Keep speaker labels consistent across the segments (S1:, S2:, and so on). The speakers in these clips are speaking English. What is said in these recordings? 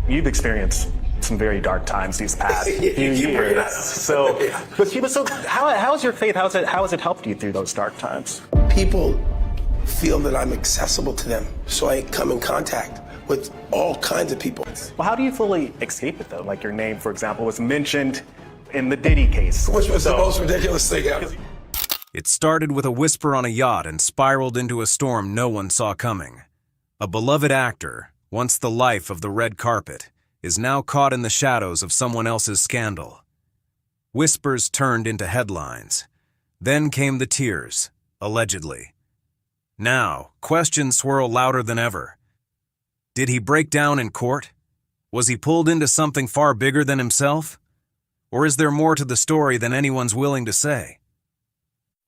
S1: You've experienced some very dark times these past few years. So, how has your faith, how has it helped you through those dark times?
S2: People feel that I'm accessible to them, so I come in contact with all kinds of people.
S1: Well, how do you fully escape it, though? Like your name, for example, was mentioned in the Diddy case.
S2: Which was the most ridiculous thing ever.
S3: It started with a whisper on a yacht and spiraled into a storm no one saw coming. A beloved actor, once the life of the red carpet, is now caught in the shadows of someone else's scandal. Whispers turned into headlines. Then came the tears, allegedly. Now, questions swirl louder than ever. Did he break down in court? Was he pulled into something far bigger than himself? Or is there more to the story than anyone's willing to say?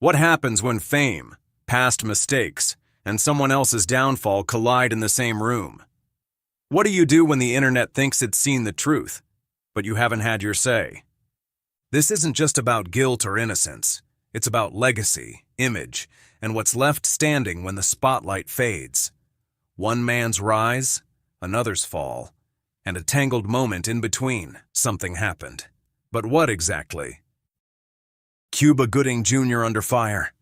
S3: What happens when fame, past mistakes, and someone else's downfall collide in the same room? What do you do when the internet thinks it's seen the truth, but you haven't had your say? This isn't just about guilt or innocence. It's about legacy, image, and what's left standing when the spotlight fades. One man's rise, another's fall, and a tangled moment in between. Something happened. But what exactly? Cuba Gooding Jr. under fire.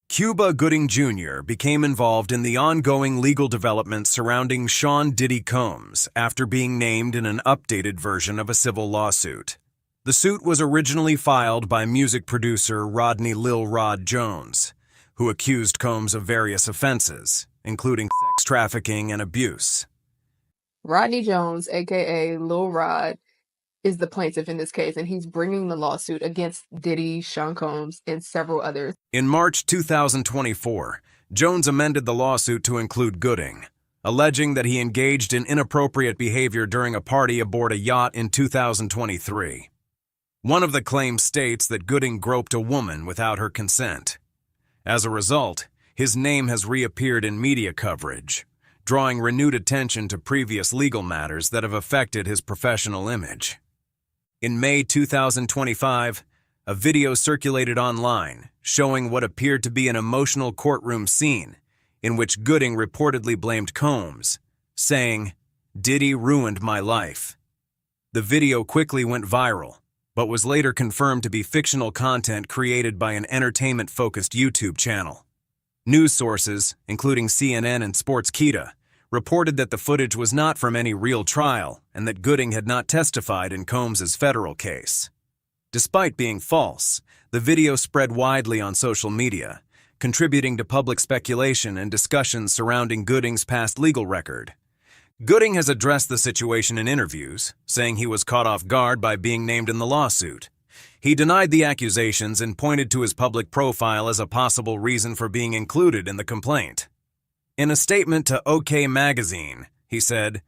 S3: Cuba Gooding Jr. became involved in the ongoing legal developments surrounding Sean Diddy Combs after being named in an updated version of a civil lawsuit. The suit was originally filed by music producer Rodney Lil Rod Jones, who accused Combs of various offenses, including sex trafficking and abuse.
S4: Rodney Jones, aka Lil Rod, is the plaintiff in this case, and he's bringing the lawsuit against Diddy, Sean Combs, and several others.
S3: In March 2024, Jones amended the lawsuit to include Gooding, alleging that he engaged in inappropriate behavior during a party aboard a yacht in 2023. One of the claims states that Gooding groped a woman without her consent. As a result, his name has reappeared in media coverage, drawing renewed attention to previous legal matters that have affected his professional image. In May 2025, a video circulated online showing what appeared to be an emotional courtroom scene in which Gooding reportedly blamed Combs, saying, "Diddy ruined my life." The video quickly went viral, but was later confirmed to be fictional content created by an entertainment-focused YouTube channel. News sources, including CNN and Sportskeeda, reported that the footage was not from any real trial and that Gooding had not testified in Combs' federal case. Despite being false, the video spread widely on social media, contributing to public speculation and discussions surrounding Gooding's past legal record. Gooding has addressed the situation in interviews, saying he was caught off guard by being named in the lawsuit. He denied the accusations and pointed to his public profile as a possible reason for being included in the complaint. In a statement to OK Magazine, he said,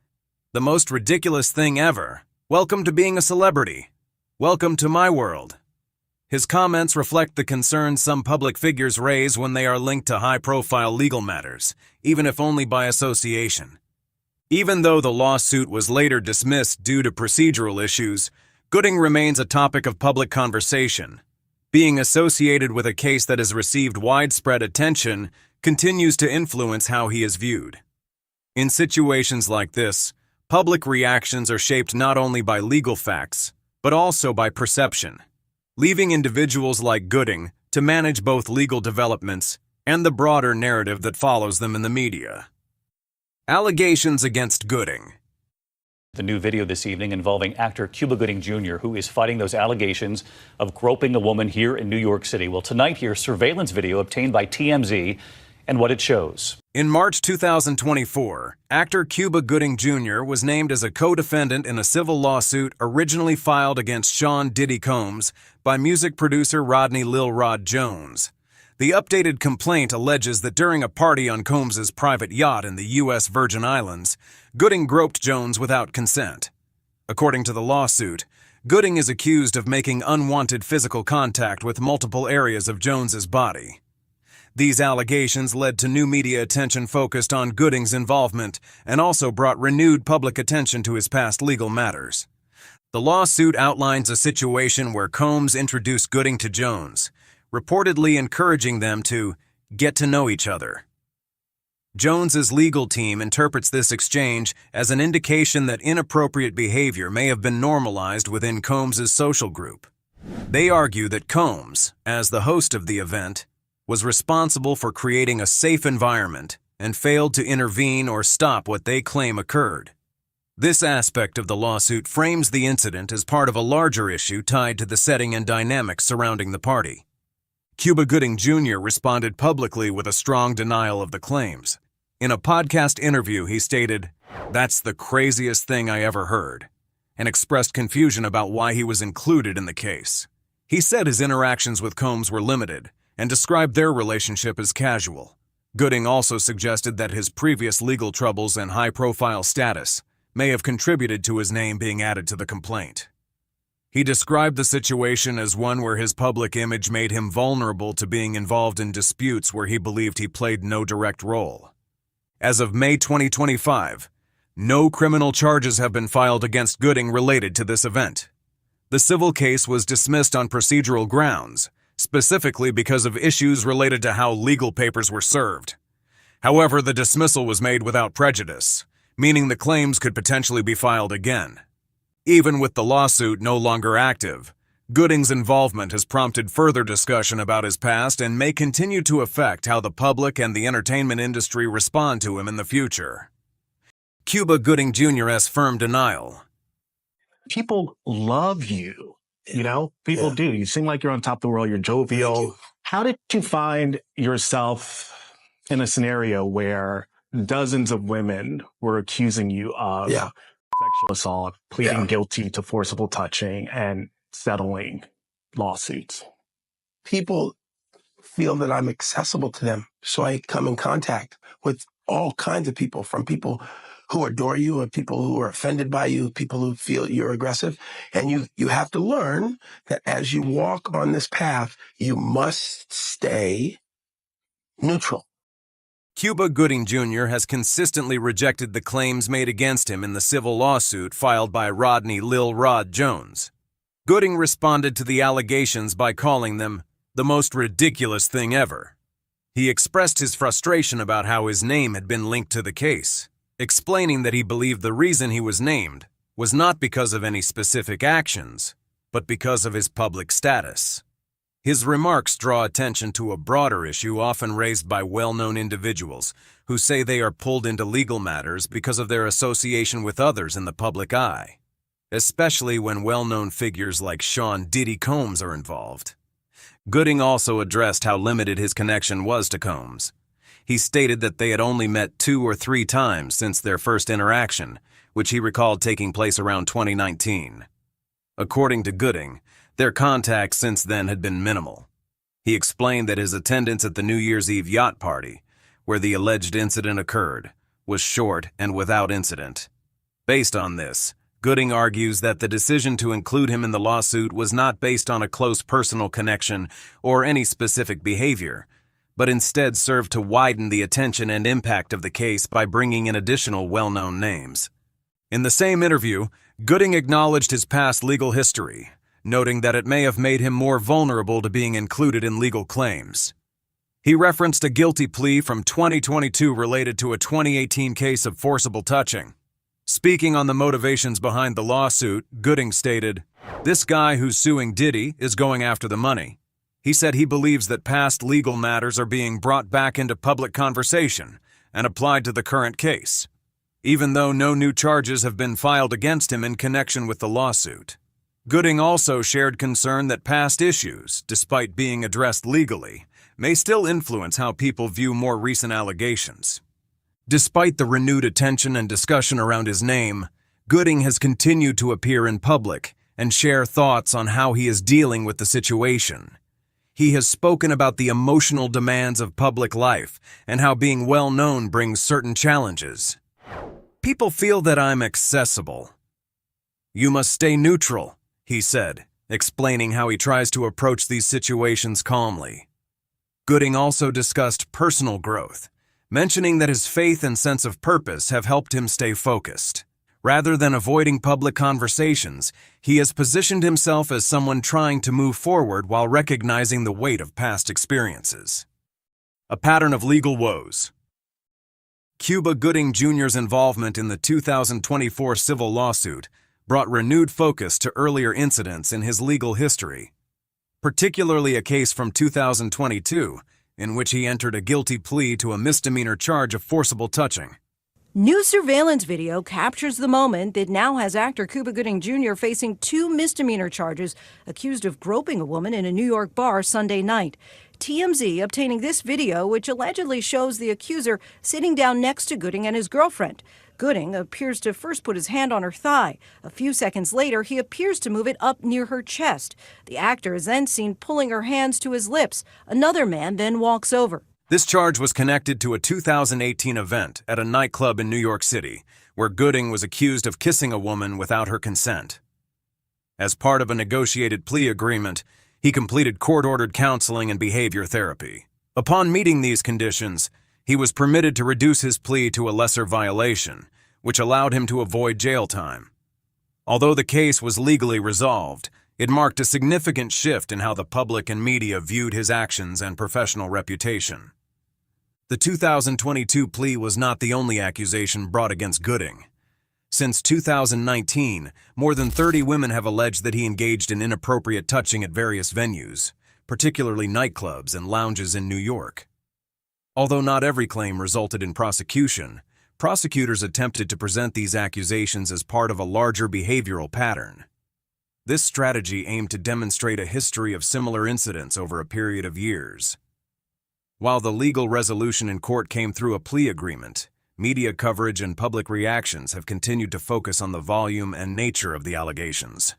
S3: "The most ridiculous thing ever. Welcome to being a celebrity. Welcome to my world." His comments reflect the concerns some public figures raise when they are linked to high-profile legal matters, even if only by association. Even though the lawsuit was later dismissed due to procedural issues, Gooding remains a topic of public conversation. Being associated with a case that has received widespread attention continues to influence how he is viewed. In situations like this, public reactions are shaped not only by legal facts, but also by perception, leaving individuals like Gooding to manage both legal developments and the broader narrative that follows them in the media. Allegations against Gooding.
S5: The new video this evening involving actor Cuba Gooding Jr., who is fighting those allegations of groping a woman here in New York City. Well, tonight here's surveillance video obtained by TMZ and what it shows.
S3: In March 2024, actor Cuba Gooding Jr. was named as a co-defendant in a civil lawsuit originally filed against Sean Diddy Combs by music producer Rodney Lil Rod Jones. The updated complaint alleges that during a party on Combs' private yacht in the U.S. Virgin Islands, Gooding groped Jones without consent. According to the lawsuit, Gooding is accused of making unwanted physical contact with multiple areas of Jones's body. These allegations led to new media attention focused on Gooding's involvement and also brought renewed public attention to his past legal matters. The lawsuit outlines a situation where Combs introduced Gooding to Jones, reportedly encouraging them to get to know each other. Jones's legal team interprets this exchange as an indication that inappropriate behavior may have been normalized within Combs's social group. They argue that Combs, as the host of the event, was responsible for creating a safe environment and failed to intervene or stop what they claim occurred. This aspect of the lawsuit frames the incident as part of a larger issue tied to the setting and dynamics surrounding the party. Cuba Gooding Jr. responded publicly with a strong denial of the claims. In a podcast interview, he stated, "That's the craziest thing I ever heard," and expressed confusion about why he was included in the case. He said his interactions with Combs were limited and described their relationship as casual. Gooding also suggested that his previous legal troubles and high-profile status may have contributed to his name being added to the complaint. He described the situation as one where his public image made him vulnerable to being involved in disputes where he believed he played no direct role. As of May 2025, no criminal charges have been filed against Gooding related to this event. The civil case was dismissed on procedural grounds, specifically because of issues related to how legal papers were served. However, the dismissal was made without prejudice, meaning the claims could potentially be filed again. Even with the lawsuit no longer active, Gooding's involvement has prompted further discussion about his past and may continue to affect how the public and the entertainment industry respond to him in the future. Cuba Gooding Jr.'s firm denial.
S1: People love you. People do. You seem like you're on top of the world. You're jovial. How did you find yourself in a scenario where dozens of women were accusing you of sexual assault, pleading guilty to forcible touching, and settling lawsuits?
S2: People feel that I'm accessible to them, so I come in contact with all kinds of people, from people who adore you, or people who are offended by you, people who feel you're aggressive. And you have to learn that as you walk on this path, you must stay neutral.
S3: Cuba Gooding Jr. has consistently rejected the claims made against him in the civil lawsuit filed by Rodney Lil Rod Jones. Gooding responded to the allegations by calling them the most ridiculous thing ever. He expressed his frustration about how his name had been linked to the case, explaining that he believed the reason he was named was not because of any specific actions, but because of his public status. His remarks draw attention to a broader issue often raised by well-known individuals who say they are pulled into legal matters because of their association with others in the public eye, especially when well-known figures like Sean Diddy Combs are involved. Gooding also addressed how limited his connection was to Combs. He stated that they had only met 2 or 3 times since their first interaction, which he recalled taking place around 2019. According to Gooding, their contact since then had been minimal. He explained that his attendance at the New Year's Eve yacht party, where the alleged incident occurred, was short and without incident. Based on this, Gooding argues that the decision to include him in the lawsuit was not based on a close personal connection or any specific behavior, but instead served to widen the attention and impact of the case by bringing in additional well-known names. In the same interview, Gooding acknowledged his past legal history, noting that it may have made him more vulnerable to being included in legal claims. He referenced a guilty plea from 2022 related to a 2018 case of forcible touching. Speaking on the motivations behind the lawsuit, Gooding stated, "This guy who's suing Diddy is going after the money." He said he believes that past legal matters are being brought back into public conversation and applied to the current case, even though no new charges have been filed against him in connection with the lawsuit. Gooding also shared concern that past issues, despite being addressed legally, may still influence how people view more recent allegations. Despite the renewed attention and discussion around his name, Gooding has continued to appear in public and share thoughts on how he is dealing with the situation. He has spoken about the emotional demands of public life and how being well-known brings certain challenges. "People feel that I'm accessible. You must stay neutral," he said, explaining how he tries to approach these situations calmly. Gooding also discussed personal growth, mentioning that his faith and sense of purpose have helped him stay focused. Rather than avoiding public conversations, he has positioned himself as someone trying to move forward while recognizing the weight of past experiences. A pattern of legal woes. Cuba Gooding Jr.'s involvement in the 2024 civil lawsuit brought renewed focus to earlier incidents in his legal history, particularly a case from 2022 in which he entered a guilty plea to a misdemeanor charge of forcible touching.
S6: New surveillance video captures the moment that now has actor Cuba Gooding Jr. facing 2 misdemeanor charges, accused of groping a woman in a New York bar Sunday night. TMZ obtaining this video, which allegedly shows the accuser sitting down next to Gooding and his girlfriend. Gooding appears to first put his hand on her thigh. A few seconds later, he appears to move it up near her chest. The actor is then seen pulling her hands to his lips. Another man then walks over.
S3: This charge was connected to a 2018 event at a nightclub in New York City, where Gooding was accused of kissing a woman without her consent. As part of a negotiated plea agreement, he completed court-ordered counseling and behavior therapy. Upon meeting these conditions, he was permitted to reduce his plea to a lesser violation, which allowed him to avoid jail time. Although the case was legally resolved, it marked a significant shift in how the public and media viewed his actions and professional reputation. The 2022 plea was not the only accusation brought against Gooding. Since 2019, more than 30 women have alleged that he engaged in inappropriate touching at various venues, particularly nightclubs and lounges in New York. Although not every claim resulted in prosecution, prosecutors attempted to present these accusations as part of a larger behavioral pattern. This strategy aimed to demonstrate a history of similar incidents over a period of years. While the legal resolution in court came through a plea agreement, media coverage and public reactions have continued to focus on the volume and nature of the allegations.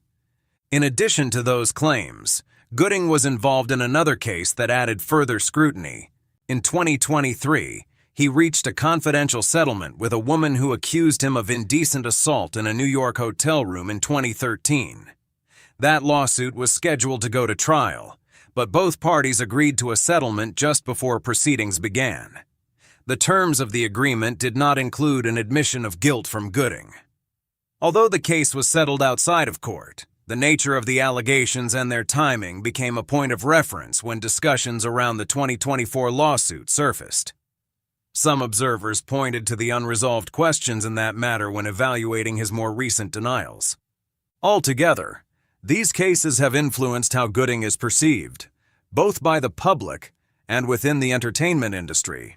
S3: In addition to those claims, Gooding was involved in another case that added further scrutiny. In 2023, he reached a confidential settlement with a woman who accused him of indecent assault in a New York hotel room in 2013. That lawsuit was scheduled to go to trial, but both parties agreed to a settlement just before proceedings began. The terms of the agreement did not include an admission of guilt from Gooding. Although the case was settled outside of court, the nature of the allegations and their timing became a point of reference when discussions around the 2024 lawsuit surfaced. Some observers pointed to the unresolved questions in that matter when evaluating his more recent denials. Altogether, these cases have influenced how Gooding is perceived, both by the public and within the entertainment industry.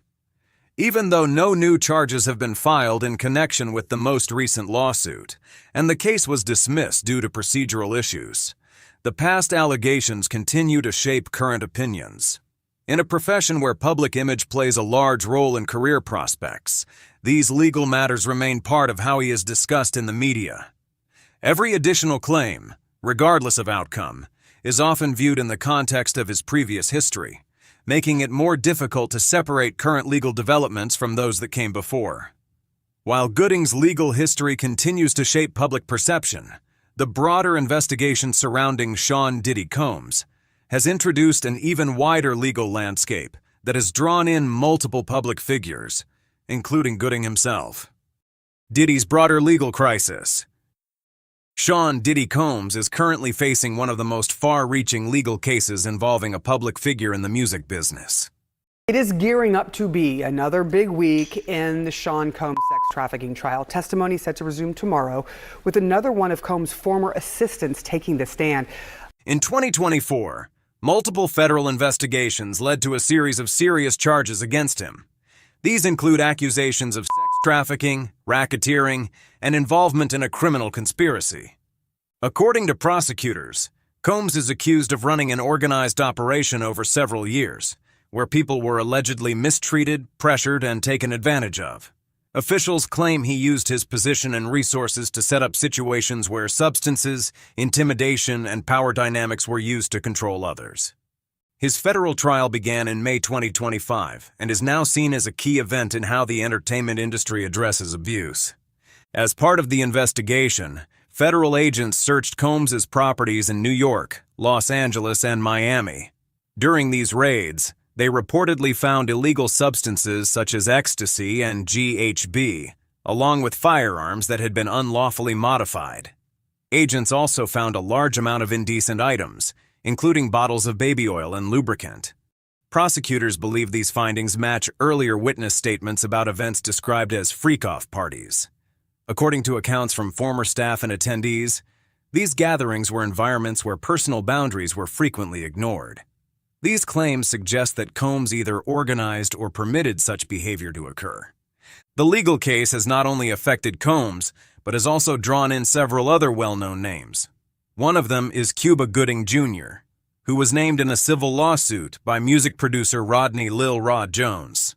S3: Even though no new charges have been filed in connection with the most recent lawsuit, and the case was dismissed due to procedural issues, the past allegations continue to shape current opinions. In a profession where public image plays a large role in career prospects, these legal matters remain part of how he is discussed in the media. Every additional claim, regardless of outcome, is often viewed in the context of his previous history, making it more difficult to separate current legal developments from those that came before. While Gooding's legal history continues to shape public perception, the broader investigation surrounding Sean "Diddy" Combs has introduced an even wider legal landscape that has drawn in multiple public figures, including Gooding himself. Diddy's broader legal crisis. Sean "Diddy" Combs is currently facing one of the most far-reaching legal cases involving a public figure in the music business.
S7: It is gearing up to be another big week in the Sean Combs sex trafficking trial. Testimony set to resume tomorrow, with another one of Combs' former assistants taking the stand.
S3: In 2024, multiple federal investigations led to a series of serious charges against him. These include accusations of sex trafficking, racketeering, and involvement in a criminal conspiracy. According to prosecutors, Combs is accused of running an organized operation over several years, where people were allegedly mistreated, pressured, and taken advantage of. Officials claim he used his position and resources to set up situations where substances, intimidation, and power dynamics were used to control others. His federal trial began in May 2025 and is now seen as a key event in how the entertainment industry addresses abuse. As part of the investigation, federal agents searched Combs' properties in New York, Los Angeles, and Miami. During these raids, they reportedly found illegal substances such as ecstasy and GHB, along with firearms that had been unlawfully modified. Agents also found a large amount of indecent items, including bottles of baby oil and lubricant. Prosecutors believe these findings match earlier witness statements about events described as freak-off parties. According to accounts from former staff and attendees, these gatherings were environments where personal boundaries were frequently ignored. These claims suggest that Combs either organized or permitted such behavior to occur. The legal case has not only affected Combs, but has also drawn in several other well-known names. One of them is Cuba Gooding Jr., who was named in a civil lawsuit by music producer Rodney Lil Rod Jones.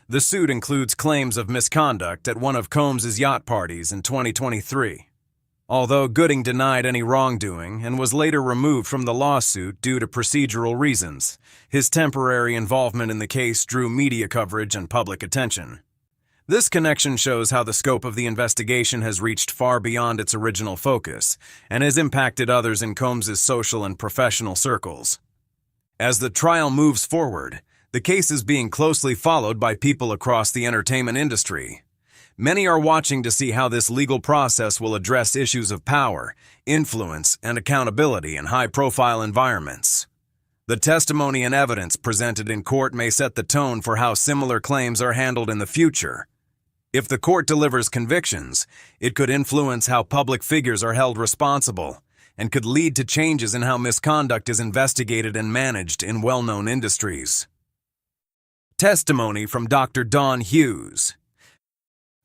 S3: The suit includes claims of misconduct at one of Combs' yacht parties in 2023. Although Gooding denied any wrongdoing and was later removed from the lawsuit due to procedural reasons, his temporary involvement in the case drew media coverage and public attention. This connection shows how the scope of the investigation has reached far beyond its original focus and has impacted others in Combs' social and professional circles. As the trial moves forward, the case is being closely followed by people across the entertainment industry. Many are watching to see how this legal process will address issues of power, influence, and accountability in high-profile environments. The testimony and evidence presented in court may set the tone for how similar claims are handled in the future. If the court delivers convictions, it could influence how public figures are held responsible and could lead to changes in how misconduct is investigated and managed in well-known industries. Testimony from Dr. Dawn Hughes.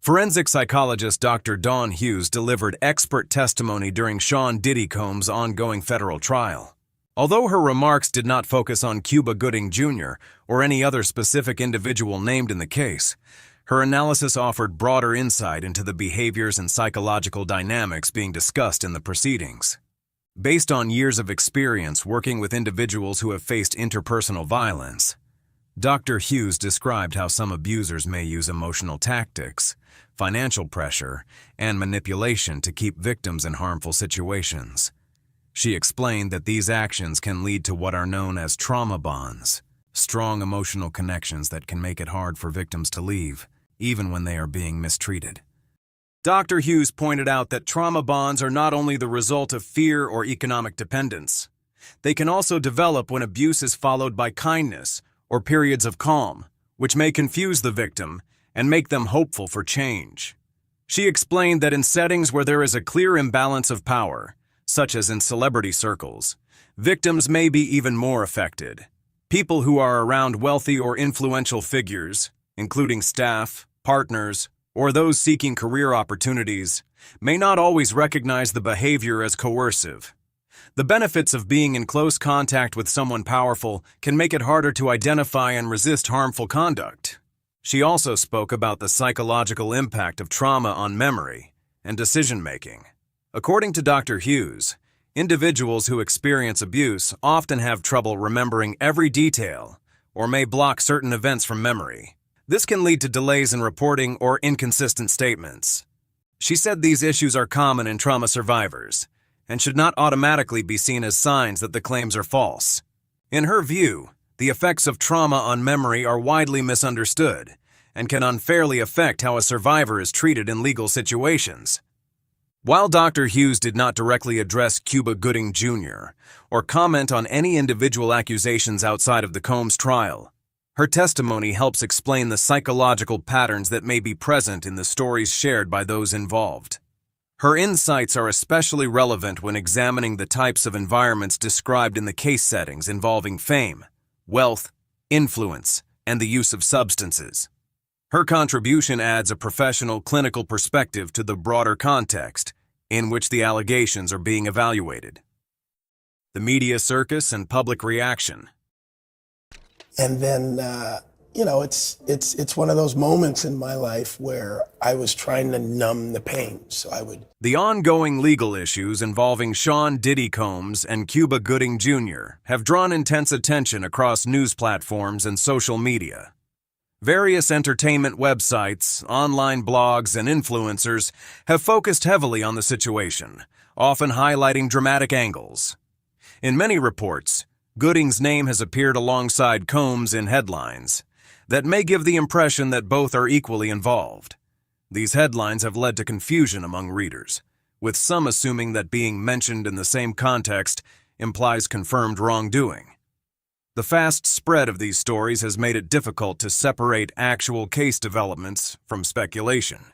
S3: Forensic psychologist Dr. Dawn Hughes delivered expert testimony during Sean Diddy Combs' ongoing federal trial. Although her remarks did not focus on Cuba Gooding Jr. or any other specific individual named in the case, her analysis offered broader insight into the behaviors and psychological dynamics being discussed in the proceedings. Based on years of experience working with individuals who have faced interpersonal violence, Dr. Hughes described how some abusers may use emotional tactics, financial pressure, and manipulation to keep victims in harmful situations. She explained that these actions can lead to what are known as trauma bonds, strong emotional connections that can make it hard for victims to leave, even when they are being mistreated. Dr. Hughes pointed out that trauma bonds are not only the result of fear or economic dependence. They can also develop when abuse is followed by kindness or periods of calm, which may confuse the victim and make them hopeful for change. She explained that in settings where there is a clear imbalance of power, such as in celebrity circles, victims may be even more affected. People who are around wealthy or influential figures, including staff, partners, or those seeking career opportunities, may not always recognize the behavior as coercive. The benefits of being in close contact with someone powerful can make it harder to identify and resist harmful conduct. She also spoke about the psychological impact of trauma on memory and decision-making. According to Dr. Hughes, individuals who experience abuse often have trouble remembering every detail or may block certain events from memory. This can lead to delays in reporting or inconsistent statements. She said these issues are common in trauma survivors and should not automatically be seen as signs that the claims are false. In her view, the effects of trauma on memory are widely misunderstood and can unfairly affect how a survivor is treated in legal situations. While Dr. Hughes did not directly address Cuba Gooding Jr. or comment on any individual accusations outside of the Combs trial, her testimony helps explain the psychological patterns that may be present in the stories shared by those involved. Her insights are especially relevant when examining the types of environments described in the case settings involving fame, wealth, influence, and the use of substances. Her contribution adds a professional clinical perspective to the broader context in which the allegations are being evaluated. The media circus and public reaction.
S2: And then, it's one of those moments in my life where I was trying to numb the pain. So I would.
S3: The ongoing legal issues involving Sean Diddy Combs and Cuba Gooding Jr. have drawn intense attention across news platforms and social media. Various entertainment websites, online blogs, and influencers have focused heavily on the situation, often highlighting dramatic angles. In many reports, Gooding's name has appeared alongside Combs in headlines that may give the impression that both are equally involved. These headlines have led to confusion among readers, with some assuming that being mentioned in the same context implies confirmed wrongdoing. The fast spread of these stories has made it difficult to separate actual case developments from speculation.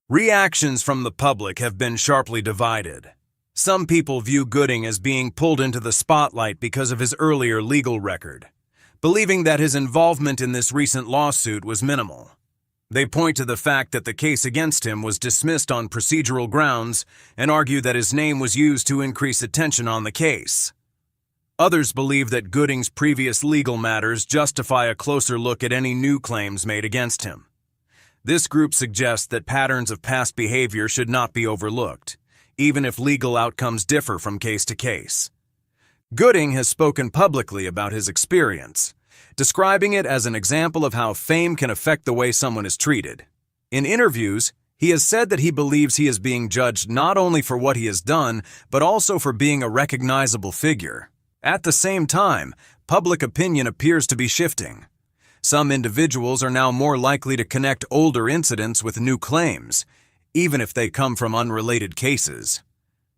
S3: Reactions from the public have been sharply divided. Some people view Gooding as being pulled into the spotlight because of his earlier legal record, believing that his involvement in this recent lawsuit was minimal. They point to the fact that the case against him was dismissed on procedural grounds and argue that his name was used to increase attention on the case. Others believe that Gooding's previous legal matters justify a closer look at any new claims made against him. This group suggests that patterns of past behavior should not be overlooked, even if legal outcomes differ from case to case. Gooding has spoken publicly about his experience, describing it as an example of how fame can affect the way someone is treated. In interviews, he has said that he believes he is being judged not only for what he has done, but also for being a recognizable figure. At the same time, public opinion appears to be shifting. Some individuals are now more likely to connect older incidents with new claims, even if they come from unrelated cases.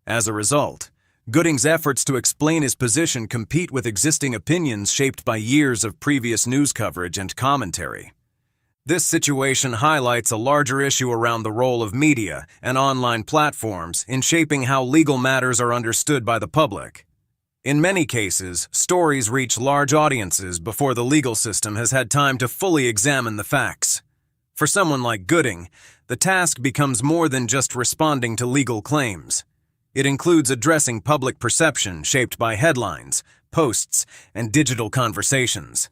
S3: As a result, Gooding's efforts to explain his position compete with existing opinions shaped by years of previous news coverage and commentary. This situation highlights a larger issue around the role of media and online platforms in shaping how legal matters are understood by the public. In many cases, stories reach large audiences before the legal system has had time to fully examine the facts. For someone like Gooding, the task becomes more than just responding to legal claims. It includes addressing public perception shaped by headlines, posts, and digital conversations.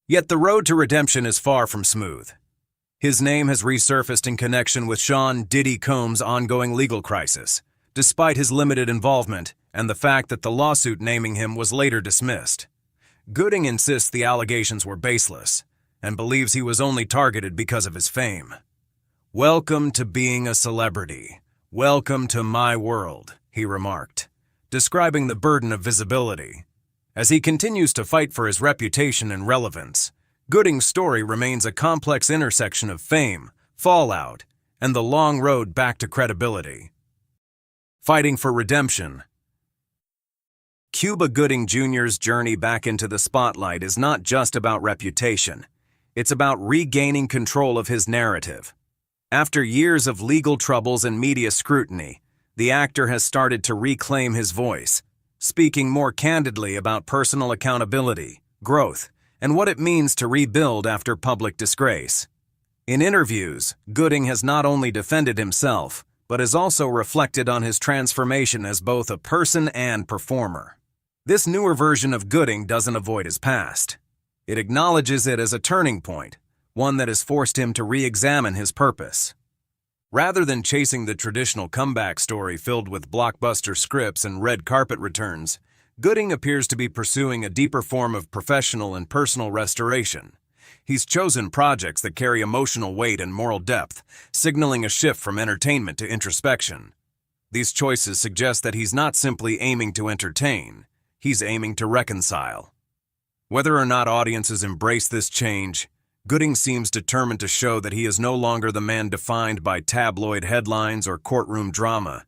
S3: Yet the road to redemption is far from smooth. His name has resurfaced in connection with Sean Diddy Combs' ongoing legal crisis, despite his limited involvement and the fact that the lawsuit naming him was later dismissed. Gooding insists the allegations were baseless and believes he was only targeted because of his fame. "Welcome to being a celebrity. Welcome to my world," he remarked, describing the burden of visibility. As he continues to fight for his reputation and relevance, Gooding's story remains a complex intersection of fame, fallout, and the long road back to credibility. Fighting for redemption. Cuba Gooding Jr.'s journey back into the spotlight is not just about reputation. It's about regaining control of his narrative. After years of legal troubles and media scrutiny, the actor has started to reclaim his voice, speaking more candidly about personal accountability, growth, and what it means to rebuild after public disgrace. In interviews, Gooding has not only defended himself, but has also reflected on his transformation as both a person and performer. This newer version of Gooding doesn't avoid his past. It acknowledges it as a turning point, one that has forced him to re-examine his purpose. Rather than chasing the traditional comeback story filled with blockbuster scripts and red carpet returns, Gooding appears to be pursuing a deeper form of professional and personal restoration. He's chosen projects that carry emotional weight and moral depth, signaling a shift from entertainment to introspection. These choices suggest that he's not simply aiming to entertain, he's aiming to reconcile. Whether or not audiences embrace this change, Gooding seems determined to show that he is no longer the man defined by tabloid headlines or courtroom drama,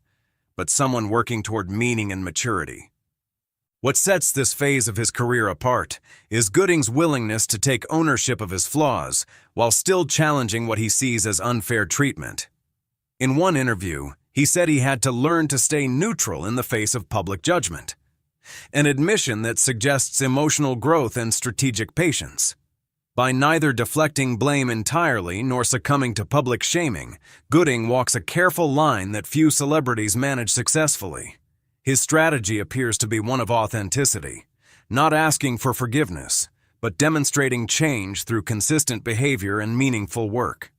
S3: but someone working toward meaning and maturity. What sets this phase of his career apart is Gooding's willingness to take ownership of his flaws while still challenging what he sees as unfair treatment. In one interview, he said he had to learn to stay neutral in the face of public judgment, an admission that suggests emotional growth and strategic patience. By neither deflecting blame entirely nor succumbing to public shaming, Gooding walks a careful line that few celebrities manage successfully. His strategy appears to be one of authenticity, not asking for forgiveness, but demonstrating change through consistent behavior and meaningful work.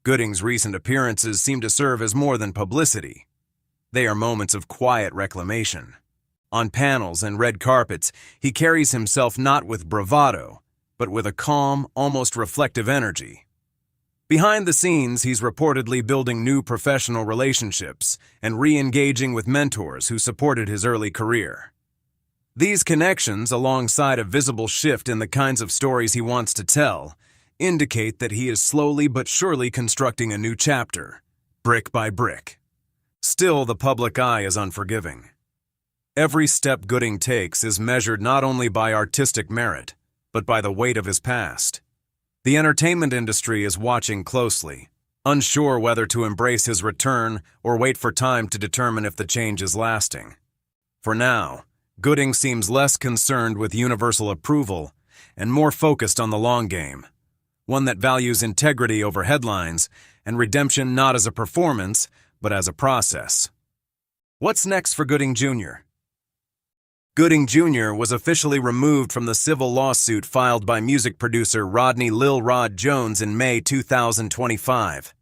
S3: Gooding's recent appearances seem to serve as more than publicity. They are moments of quiet reclamation. On panels and red carpets, he carries himself not with bravado, but with a calm, almost reflective energy. Behind the scenes, he's reportedly building new professional relationships and re-engaging with mentors who supported his early career. These connections, alongside a visible shift in the kinds of stories he wants to tell, indicate that he is slowly but surely constructing a new chapter, brick by brick. Still, the public eye is unforgiving. Every step Gooding takes is measured not only by artistic merit, but by the weight of his past. The entertainment industry is watching closely, unsure whether to embrace his return or wait for time to determine if the change is lasting. For now, Gooding seems less concerned with universal approval and more focused on the long game, one that values integrity over headlines and redemption not as a performance, but as a process. What's next for Gooding Jr.? Gooding Jr. was officially removed from the civil lawsuit filed by music producer Rodney Lil Rod Jones in May 2025.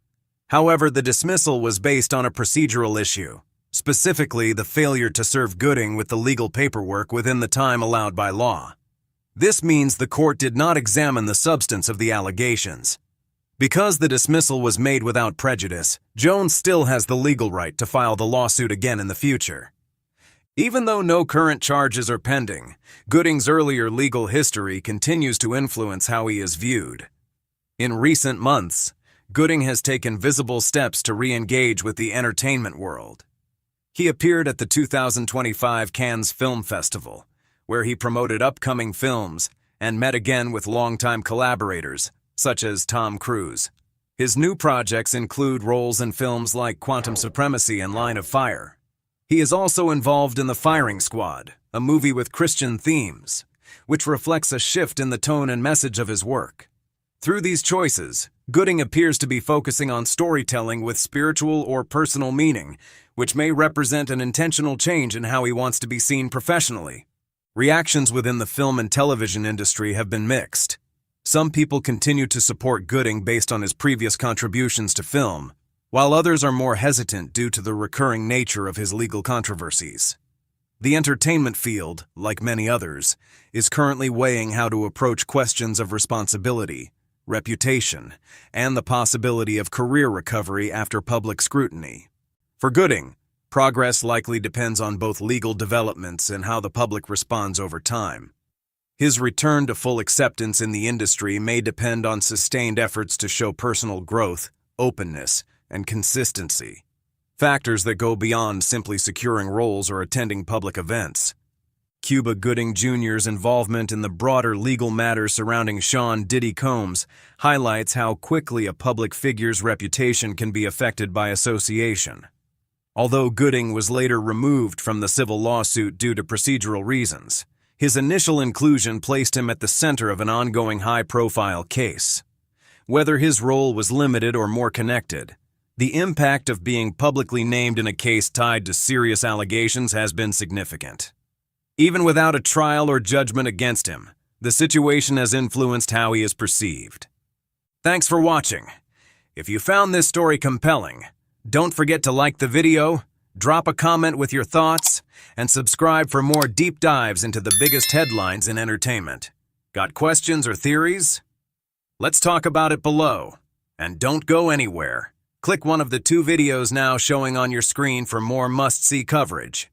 S3: However, the dismissal was based on a procedural issue, specifically the failure to serve Gooding with the legal paperwork within the time allowed by law. This means the court did not examine the substance of the allegations. Because the dismissal was made without prejudice, Jones still has the legal right to file the lawsuit again in the future. Even though no current charges are pending, Gooding's earlier legal history continues to influence how he is viewed. In recent months, Gooding has taken visible steps to re-engage with the entertainment world. He appeared at the 2025 Cannes Film Festival, where he promoted upcoming films and met again with longtime collaborators, such as Tom Cruise. His new projects include roles in films like Quantum Supremacy and Line of Fire. He is also involved in The Firing Squad, a movie with Christian themes, which reflects a shift in the tone and message of his work. Through these choices, Gooding appears to be focusing on storytelling with spiritual or personal meaning, which may represent an intentional change in how he wants to be seen professionally. Reactions within the film and television industry have been mixed. Some people continue to support Gooding based on his previous contributions to film, while others are more hesitant due to the recurring nature of his legal controversies. The entertainment field, like many others, is currently weighing how to approach questions of responsibility, reputation, and the possibility of career recovery after public scrutiny. For Gooding, progress likely depends on both legal developments and how the public responds over time. His return to full acceptance in the industry may depend on sustained efforts to show personal growth, openness, and consistency, factors that go beyond simply securing roles or attending public events. Cuba Gooding Jr.'s involvement in the broader legal matters surrounding Sean Diddy Combs highlights how quickly a public figure's reputation can be affected by association. Although Gooding was later removed from the civil lawsuit due to procedural reasons, his initial inclusion placed him at the center of an ongoing high-profile case. Whether his role was limited or more connected, the impact of being publicly named in a case tied to serious allegations has been significant. Even without a trial or judgment against him, the situation has influenced how he is perceived. Thanks for watching. If you found this story compelling, don't forget to like the video, drop a comment with your thoughts, and subscribe for more deep dives into the biggest headlines in entertainment. Got questions or theories? Let's talk about it below. And don't go anywhere. Click one of the 2 videos now showing on your screen for more must-see coverage.